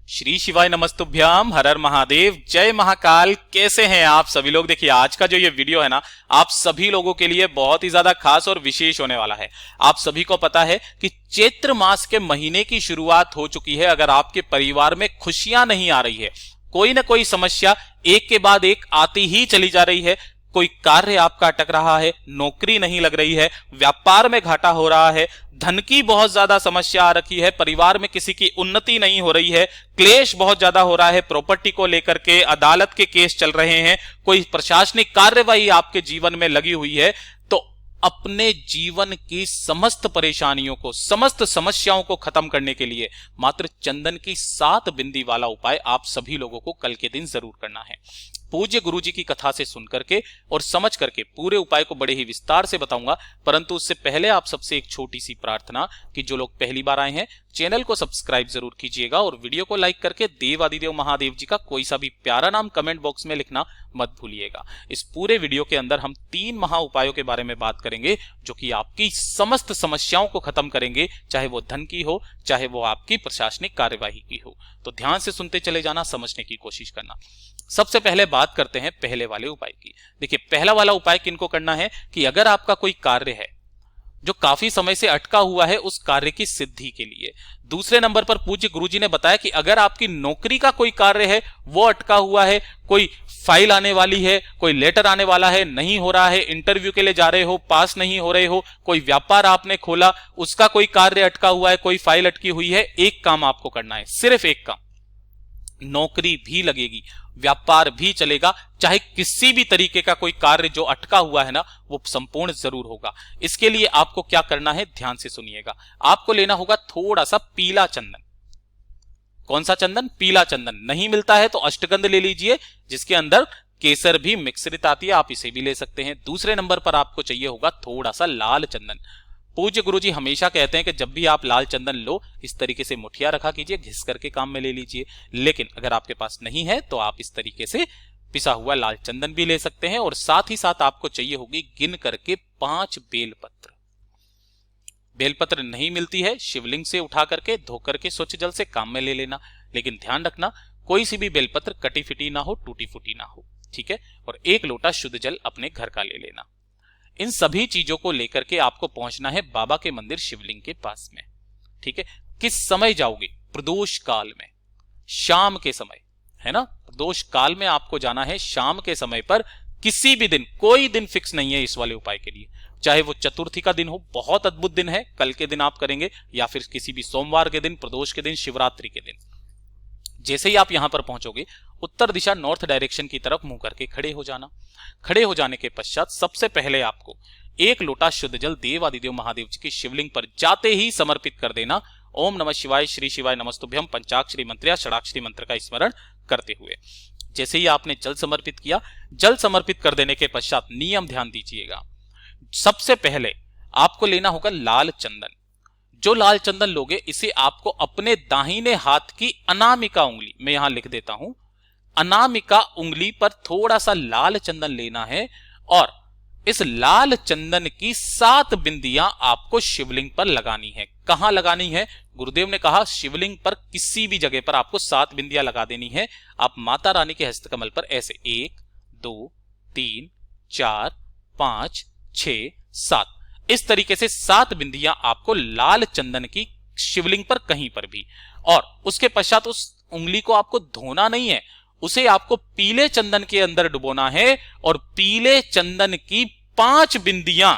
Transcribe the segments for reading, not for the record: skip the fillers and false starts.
श्री शिवाय नमस्तुभ्याम, हर हर महादेव, जय महाकाल। कैसे हैं आप सभी लोग। देखिए आज का जो ये वीडियो है ना, आप सभी लोगों के लिए बहुत ही ज्यादा खास और विशेष होने वाला है। आप सभी को पता है कि चैत्र मास के महीने की शुरुआत हो चुकी है। अगर आपके परिवार में खुशियां नहीं आ रही है, कोई ना कोई समस्या एक के बाद एक आती ही चली जा रही है, कोई कार्य आपका अटक रहा है, नौकरी नहीं लग रही है, व्यापार में घाटा हो रहा है, धन की बहुत ज्यादा समस्या आ रखी है, परिवार में किसी की उन्नति नहीं हो रही है, क्लेश बहुत ज्यादा हो रहा है, प्रॉपर्टी को लेकर के अदालत के केस चल रहे हैं, कोई प्रशासनिक कार्यवाही आपके जीवन में लगी हुई है, तो अपने जीवन की समस्त परेशानियों को, समस्त समस्याओं को खत्म करने के लिए मात्र चंदन की 7 बिंदी वाला उपाय आप सभी लोगों को कल के दिन जरूर करना है। पूज्य गुरु जी की कथा से सुन करके और समझ करके पूरे उपाय को बड़े ही विस्तार से बताऊंगा, परंतु उससे पहले आप सबसे एक छोटी सी प्रार्थना कि जो लोग पहली बार आए हैं चैनल को सब्सक्राइब जरूर कीजिएगा और वीडियो को लाइक करके देवादिदेव महादेव जी का कोई सा भी प्यारा नाम कमेंट बॉक्स में लिखना मत भूलिएगा। इस पूरे वीडियो के अंदर हम 3 महा उपायों के बारे में बात करेंगे जो कि आपकी समस्त समस्याओं को खत्म करेंगे, चाहे वो धन की हो, चाहे वो आपकी प्रशासनिक कार्यवाही की हो। तो ध्यान से सुनते चले जाना, समझने की कोशिश करना। सबसे पहले बात करते हैं पहले वाले उपाय की। देखिए पहला वाला उपाय किनको करना है कि अगर आपका कोई कार्य है जो काफी समय से अटका हुआ है, उस कार्य की सिद्धि के लिए। दूसरे नंबर पर पूज्य गुरुजी ने बताया कि अगर आपकी नौकरी का कोई कार्य है वो अटका हुआ है, कोई फाइल आने वाली है, कोई लेटर आने वाला है, नहीं हो रहा है, इंटरव्यू के लिए जा रहे हो, पास नहीं हो रहे हो, कोई व्यापार आपने खोला उसका कोई कार्य अटका हुआ है, कोई फाइल अटकी हुई है, एक काम आपको करना है, सिर्फ एक काम। नौकरी भी लगेगी, व्यापार भी चलेगा, चाहे किसी भी तरीके का कोई कार्य जो अटका हुआ है ना वो संपूर्ण जरूर होगा। इसके लिए आपको क्या करना है, ध्यान से सुनिएगा। आपको लेना होगा थोड़ा सा पीला चंदन। कौन सा चंदन? पीला चंदन। नहीं मिलता है तो अष्टगंध ले लीजिए, जिसके अंदर केसर भी मिश्रित आती है, आप इसे भी ले सकते हैं। दूसरे नंबर पर आपको चाहिए होगा थोड़ा सा लाल चंदन। पूज्य गुरुजी हमेशा कहते हैं कि जब भी आप लाल चंदन लो, इस तरीके से मुठिया रखा कीजिए, घिस करके काम में ले लीजिए। लेकिन अगर आपके पास नहीं है तो आप इस तरीके से पिसा हुआ लाल चंदन भी ले सकते हैं। और साथ ही साथ आपको चाहिए होगी गिन करके 5 बेलपत्र। बेलपत्र नहीं मिलती है, शिवलिंग से उठा करके धो करके स्वच्छ जल से काम में ले लेना। लेकिन ध्यान रखना कोई सी भी बेलपत्र कटी फिटी ना हो, टूटी फूटी ना हो, ठीक है। और 1 लोटा शुद्ध जल अपने घर का ले लेना। इन सभी चीजों को लेकर के आपको पहुंचना है बाबा के मंदिर शिवलिंग के पास में, ठीक है। किस समय जाओगे? प्रदोष काल में, शाम के समय, है ना। प्रदोष काल में आपको जाना है, शाम के समय पर। किसी भी दिन, कोई दिन फिक्स नहीं है इस वाले उपाय के लिए, चाहे वो चतुर्थी का दिन हो, बहुत अद्भुत दिन है, कल के दिन आप करेंगे, या फिर किसी भी सोमवार के दिन, प्रदोष के दिन, शिवरात्रि के दिन। जैसे ही आप यहां पर पहुंचोगे, उत्तर दिशा नॉर्थ डायरेक्शन की तरफ मुंह करके खड़े हो जाना। खड़े हो जाने के पश्चात सबसे पहले आपको 1 लोटा शुद्ध जल देवादिदेव महादेव जी की शिवलिंग पर जाते ही समर्पित कर देना। ओम नमः शिवाय, श्री शिवाय नमस्तुभ्यम पंचाक्षरी मंत्र या षडाक्षरी मंत्र का स्मरण करते हुए जैसे ही आपने जल समर्पित किया, जल समर्पित कर देने के पश्चात नियम ध्यान दीजिएगा। सबसे पहले आपको लेना होगा लाल चंदन। जो लाल चंदन लोगे, इसे आपको अपने दाहिने हाथ की अनामिका उंगली, मैं यहां लिख देता हूं, अनामिका उंगली पर थोड़ा सा लाल चंदन लेना है और इस लाल चंदन की 7 बिंदियां आपको शिवलिंग पर लगानी है। कहां लगानी है? गुरुदेव ने कहा शिवलिंग पर किसी भी जगह पर आपको 7 बिंदियां लगा देनी है। आप माता रानी के हस्तकमल पर ऐसे 1 2 3 4 5 6 7 इस तरीके से 7 बिंदियां आपको लाल चंदन की शिवलिंग पर कहीं पर भी। और उसके पश्चात उस उंगली को आपको धोना नहीं है, उसे आपको पीले चंदन के अंदर डुबोना है और पीले चंदन की 5 बिंदियां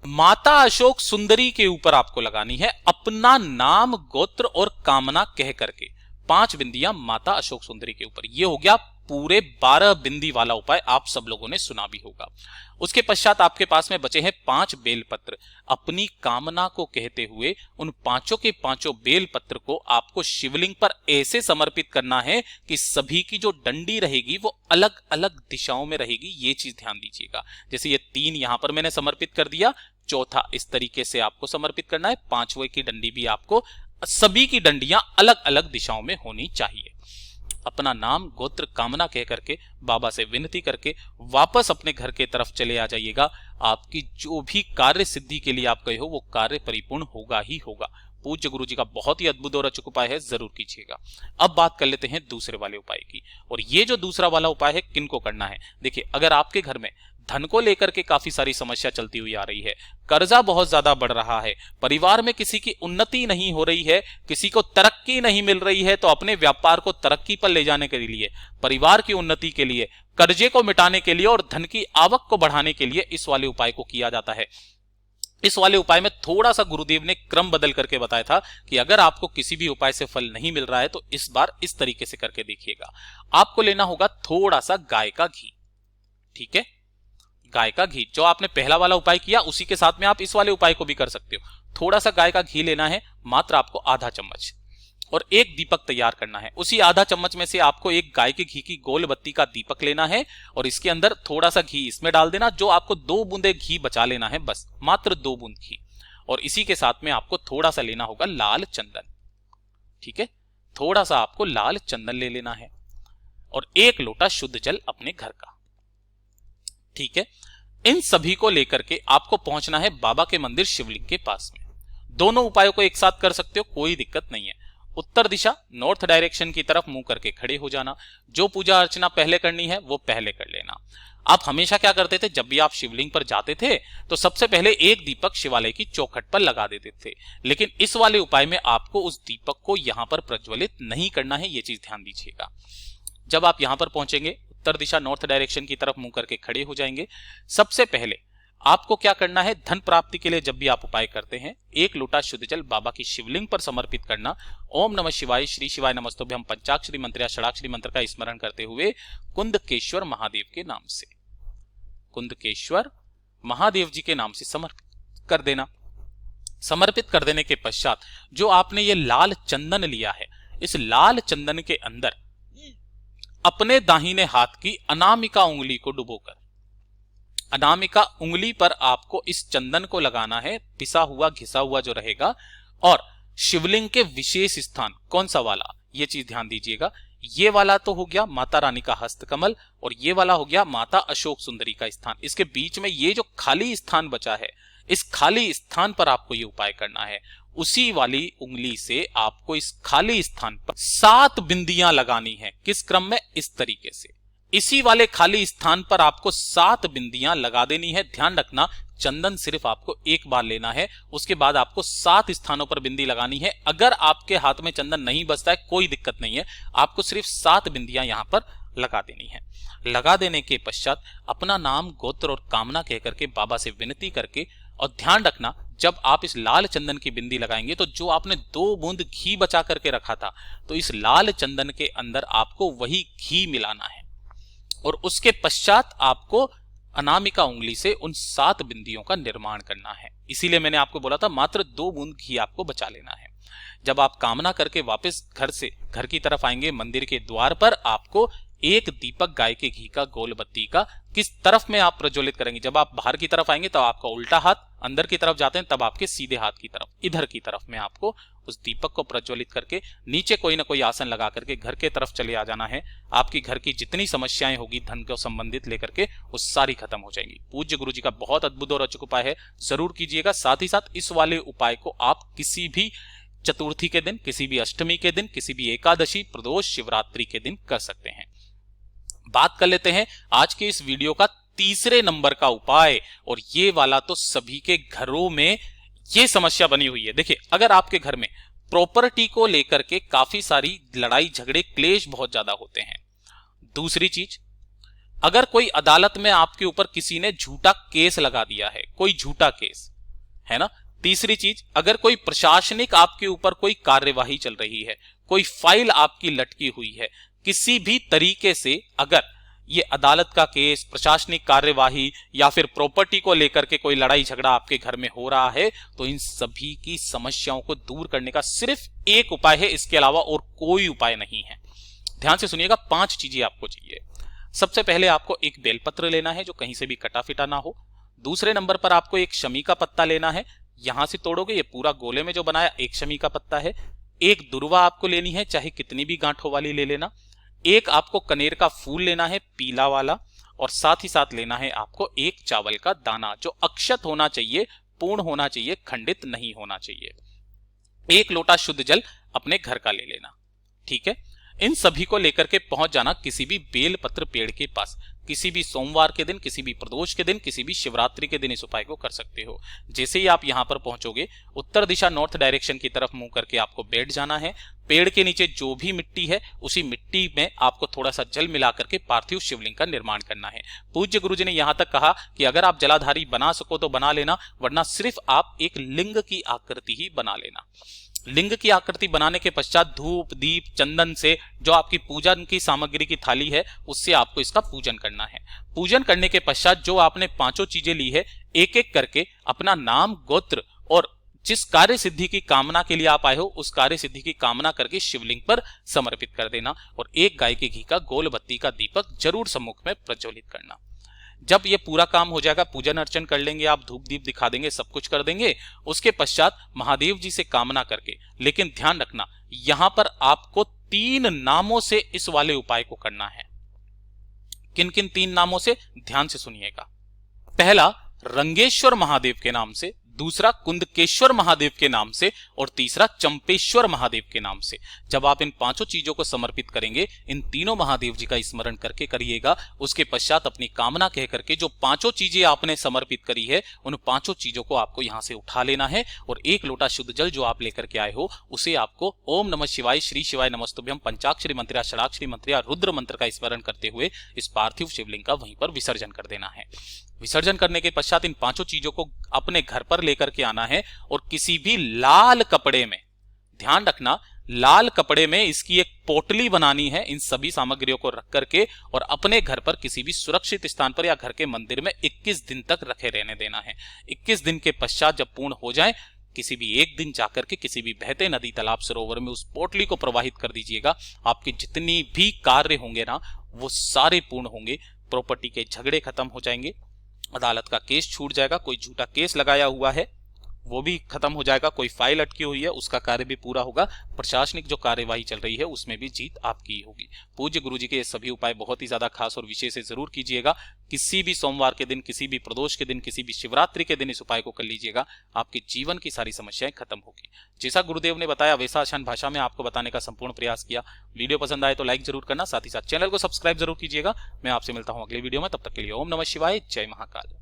माता अशोक सुंदरी के ऊपर आपको लगानी है, अपना नाम, गोत्र और कामना कह करके 5 बिंदियां माता अशोक सुंदरी के ऊपर। यह हो गया पूरे 12 बिंदी वाला उपाय, आप सब लोगों ने सुना भी होगा। उसके पश्चात आपके पास में बचे हैं 5 बेलपत्र। अपनी कामना को कहते हुए उन पांचों के पांचों बेलपत्र को आपको शिवलिंग पर ऐसे समर्पित करना है कि सभी की जो डंडी रहेगी वो अलग अलग दिशाओं में रहेगी। ये चीज ध्यान दीजिएगा। जैसे ये 3 यहां पर मैंने समर्पित कर दिया, चौथा इस तरीके से आपको समर्पित करना है, 5वें की डंडी भी आपको, सभी की डंडियां अलग अलग दिशाओं में होनी चाहिए। अपना नाम, गोत्र, कामना कह करके बाबा से विनती करके वापस अपने घर के तरफ चले आ जाइएगा। आपकी जो भी कार्य सिद्धि के लिए आप गए हो वो कार्य परिपूर्ण होगा ही होगा। पूज्य गुरु जी का बहुत ही अद्भुत और अचूक उपाय है, जरूर कीजिएगा। अब बात कर लेते हैं दूसरे वाले उपाय की। और ये जो दूसरा वाला उपाय है किनको करना है, देखिए अगर आपके घर में धन को लेकर के काफी सारी समस्या चलती हुई आ रही है, कर्जा बहुत ज्यादा बढ़ रहा है, परिवार में किसी की उन्नति नहीं हो रही है, किसी को तरक्की नहीं मिल रही है, तो अपने व्यापार को तरक्की पर ले जाने के लिए, परिवार की उन्नति के लिए, कर्जे को मिटाने के लिए और धन की आवक को बढ़ाने के लिए इस वाले उपाय को किया जाता है। इस वाले उपाय में थोड़ा सा गुरुदेव ने क्रम बदल करके बताया था कि अगर आपको किसी भी उपाय से फल नहीं मिल रहा है तो इस बार इस तरीके से करके देखिएगा। आपको लेना होगा थोड़ा सा गाय का घी, ठीक है, गाय का घी। जो आपने पहला वाला उपाय किया उसी के साथ में आप इस वाले उपाय को भी कर सकते हो। थोड़ा सा गाय का घी लेना है, मात्र आपको आधा चम्मच, और एक दीपक तैयार करना है। उसी आधा चम्मच में से आपको एक गाय के घी की गोल बत्ती का दीपक लेना है और इसके अंदर थोड़ा सा घी इसमें डाल देना। जो आपको 2 बूंदे घी बचा लेना है, बस मात्र 2 बूंद घी। और इसी के साथ में आपको थोड़ा सा लेना होगा लाल चंदन, ठीक है, थोड़ा सा आपको लाल चंदन ले लेना है और 1 लोटा शुद्ध जल अपने घर का, ठीक है। इन सभी को लेकर के आपको पहुंचना है बाबा के मंदिर शिवलिंग के पास में। दोनों उपायों को एक साथ कर सकते हो, कोई दिक्कत नहीं है। उत्तर दिशा नॉर्थ डायरेक्शन की तरफ मुंह करके खड़े हो जाना। जो पूजा अर्चना पहले करनी है वो पहले कर लेना। आप हमेशा क्या करते थे, जब भी आप शिवलिंग पर जाते थे तो सबसे पहले एक दीपक शिवालय की चौखट पर लगा देते थे, लेकिन इस वाले उपाय में आपको उस दीपक को यहां पर प्रज्वलित नहीं करना है, ये चीज ध्यान दीजिएगा। जब आप यहां पर पहुंचेंगे, उत्तर दिशा नॉर्थ डायरेक्शन की तरफ मुंह करके खड़े हो जाएंगे। सबसे पहले आपको क्या करना है, धन प्राप्ति के लिए जब भी आप उपाय करते हैं 1 लोटा शुद्ध जल बाबा की शिवलिंग पर समर्पित करना। ओम नमः शिवाय, श्री शिवाय नमस्तुभ्यं पंचाक्षरी मंत्र या षडाक्षरी मंत्र का स्मरण करते हुए कुंदकेश्वर महादेव के नाम से, कुंदकेश्वर महादेव जी के नाम से समर्पित कर देना। समर्पित कर देने के पश्चात जो आपने ये लाल चंदन लिया है, इस लाल चंदन के अंदर अपने दाहिने हाथ की अनामिका उंगली को डुबोकर, अनामिका उंगली पर आपको इस चंदन को लगाना है, पिसा हुआ घिसा हुआ जो रहेगा। और शिवलिंग के विशेष स्थान कौन सा वाला, ये चीज ध्यान दीजिएगा। ये वाला तो हो गया माता रानी का हस्तकमल और ये वाला हो गया माता अशोक सुंदरी का स्थान। इसके बीच में ये जो खाली स्थान बचा है, इस खाली स्थान पर आपको ये उपाय करना है। उसी वाली उंगली से आपको इस खाली स्थान पर 7 बिंदियां लगानी है। किस क्रम में, इस तरीके से इसी वाले खाली स्थान पर आपको 7 बिंदियां लगा देनी है। ध्यान रखना, चंदन सिर्फ आपको एक बार लेना है, उसके बाद आपको 7 स्थानों पर बिंदी लगानी है। अगर आपके हाथ में चंदन नहीं बचता है कोई दिक्कत नहीं है, आपको सिर्फ 7 बिंदियां यहां पर लगा देनी है। लगा देने के पश्चात अपना नाम, गोत्र और कामना कहकर के बाबा से विनती करके, और ध्यान रखना जब आप इस लाल चंदन की बिंदी लगाएंगे तो जो आपने 2 बूंद घी बचा करके रखा था, तो इस लाल चंदन के अंदर आपको वही घी मिलाना है और उसके पश्चात आपको अनामिका उंगली से उन 7 बिंदियों का निर्माण करना है। इसीलिए मैंने आपको बोला था मात्र 2 बूंद घी आपको बचा लेना है। जब आप कामना करके वापस घर की तरफ आएंगे, मंदिर के द्वार पर आपको 1 दीपक गाय के घी का गोल बत्ती का किस तरफ में आप प्रज्वलित करेंगे। जब आप बाहर की तरफ आएंगे तो आपका उल्टा हाथ, अंदर की तरफ जाते हैं तब आपके सीधे हाथ की तरफ, इधर की तरफ में आपको उस दीपक को प्रज्वलित करके नीचे कोई ना कोई आसन लगा करके घर के तरफ चले आ जाना है। आपकी घर की जितनी समस्याएं होगी धन को संबंधित लेकर के, वो सारी खत्म हो जाएंगी। पूज्य गुरु जी का बहुत अद्भुत और अचूक उपाय है, जरूर कीजिएगा। साथ ही साथ इस वाले उपाय को आप किसी भी चतुर्थी के दिन, किसी भी अष्टमी के दिन, किसी भी एकादशी, प्रदोष, शिवरात्रि के दिन कर सकते हैं। बात कर लेते हैं आज के इस वीडियो का तीसरे नंबर का उपाय, और ये वाला तो सभी के घरों में ये समस्या बनी हुई है। देखिए, अगर आपके घर में प्रॉपर्टी को लेकर के काफी सारी लड़ाई झगड़े क्लेश बहुत ज्यादा होते हैं। दूसरी चीज, अगर कोई अदालत में आपके ऊपर किसी ने झूठा केस लगा दिया है, कोई झूठा केस है ना। तीसरी चीज, अगर कोई प्रशासनिक आपके ऊपर कोई कार्यवाही चल रही है, कोई फाइल आपकी लटकी हुई है, किसी भी तरीके से अगर ये अदालत का केस, प्रशासनिक कार्यवाही या फिर प्रॉपर्टी को लेकर के कोई लड़ाई झगड़ा आपके घर में हो रहा है, तो इन सभी की समस्याओं को दूर करने का सिर्फ एक उपाय है, इसके अलावा और कोई उपाय नहीं है। ध्यान से सुनिएगा, 5 चीजें आपको चाहिए। सबसे पहले आपको एक बेलपत्र लेना है जो कहीं से भी कटा फिटा ना हो। दूसरे नंबर पर आपको एक शमी का पत्ता लेना है, यहां से तोड़ोगे, ये पूरा गोले में जो बनाया एक शमी का पत्ता है। एक दुर्वा आपको लेनी है, चाहे कितनी भी गांठों वाली ले लेना। एक आपको कनेर का फूल लेना है, पीला वाला, और साथ ही साथ लेना है आपको एक चावल का दाना जो अक्षत होना चाहिए, पूर्ण होना चाहिए, खंडित नहीं होना चाहिए। 1 लोटा शुद्ध जल अपने घर का ले लेना। ठीक है, इन सभी को लेकर के पहुंच जाना किसी भी बेलपत्र पेड़ के पास। किसी भी सोमवार के दिन, किसी भी प्रदोष के दिन, किसी भी शिवरात्रि के दिन इस उपाय को कर सकते हो। जैसे ही आप यहां पर पहुंचोगे, उत्तर दिशा नॉर्थ डायरेक्शन की तरफ मुंह करके आपको बैठ जाना है। पेड़ के नीचे जो भी मिट्टी है, उसी मिट्टी में आपको थोड़ा सा जल मिला करके पार्थिव शिवलिंग का निर्माण करना है। पूज्य गुरु जी ने यहां तक कहा कि अगर आप जलाधारी बना सको तो बना लेना, वरना सिर्फ आप एक लिंग की आकृति ही बना लेना। लिंग की आकृति बनाने के पश्चात धूप, दीप, चंदन से जो आपकी पूजन की सामग्री की थाली है, उससे आपको इसका पूजन करना है। पूजन करने के पश्चात जो आपने पांचों चीजें ली है, एक एक करके अपना नाम, गोत्र और जिस कार्य सिद्धि की कामना के लिए आप आए हो, उस कार्य सिद्धि की कामना करके शिवलिंग पर समर्पित कर देना और एक गाय के घी का गोल बत्ती का दीपक जरूर सम्मुख में प्रज्वलित करना। जब ये पूरा काम हो जाएगा, पूजन अर्चन कर लेंगे, आप धूप दीप दिखा देंगे, सब कुछ कर देंगे, उसके पश्चात महादेव जी से कामना करके, लेकिन ध्यान रखना यहां पर आपको 3 नामों से इस वाले उपाय को करना है। किन किन 3 नामों से, ध्यान से सुनिएगा। पहला रंगेश्वर महादेव के नाम से, दूसरा कुंदकेश्वर महादेव के नाम से और तीसरा चंपेश्वर महादेव के नाम से। जब आप इन पांचों चीजों को समर्पित करेंगे, इन तीनों महादेव जी का स्मरण करके करिएगा। उसके पश्चात अपनी कामना कह करके जो पांचों चीजें आपने समर्पित करी है, उन पांचों चीजों को आपको यहां से उठा लेना है और 1 लोटा शुद्ध जल जो आप लेकर के आए हो, उसे आपको ओम नमः शिवाय, श्री शिवाय नमस्तुभ्यम, पंचाक्षरी मंत्र या षडाक्षरी मंत्र या रुद्र मंत्र का स्मरण करते हुए इस पार्थिव शिवलिंग का वहीं पर विसर्जन कर देना है। विसर्जन करने के पश्चात इन पांचों चीजों को अपने घर पर लेकर के आना है और किसी भी लाल कपड़े में, ध्यान रखना लाल कपड़े में इसकी एक पोटली बनानी है इन सभी सामग्रियों को रख करके, और अपने घर पर किसी भी सुरक्षित स्थान पर या घर के मंदिर में 21 दिन तक रखे रहने देना है। 21 दिन के पश्चात जब पूर्ण हो जाए, किसी भी एक दिन जाकर के किसी भी बहते नदी, तालाब, सरोवर में उस पोटली को प्रवाहित कर दीजिएगा। आपके जितनी भी कार्य होंगे ना, वो सारे पूर्ण होंगे। प्रॉपर्टी के झगड़े खत्म हो जाएंगे, अदालत का केस छूट जाएगा, कोई झूठा केस लगाया हुआ है वो भी खत्म हो जाएगा, कोई फाइल अटकी हुई है उसका कार्य भी पूरा होगा, प्रशासनिक जो कार्यवाही चल रही है उसमें भी जीत आपकी होगी। पूज्य गुरु जी के ये सभी उपाय बहुत ही ज्यादा खास और विशेष है, जरूर कीजिएगा। किसी भी सोमवार के दिन, किसी भी प्रदोष के दिन, किसी भी शिवरात्रि के दिन इस उपाय को कर लीजिएगा, आपके जीवन की सारी समस्याएं खत्म होगी। जैसा गुरुदेव ने बताया वैसा आसान भाषा में आपको बताने का संपूर्ण प्रयास किया। वीडियो पसंद आए तो लाइक जरूर करना, साथ ही साथ चैनल को सब्सक्राइब जरूर कीजिएगा। मैं आपसे मिलता हूं अगले वीडियो में, तब तक के लिए ओम नमः शिवाय, जय महाकाल।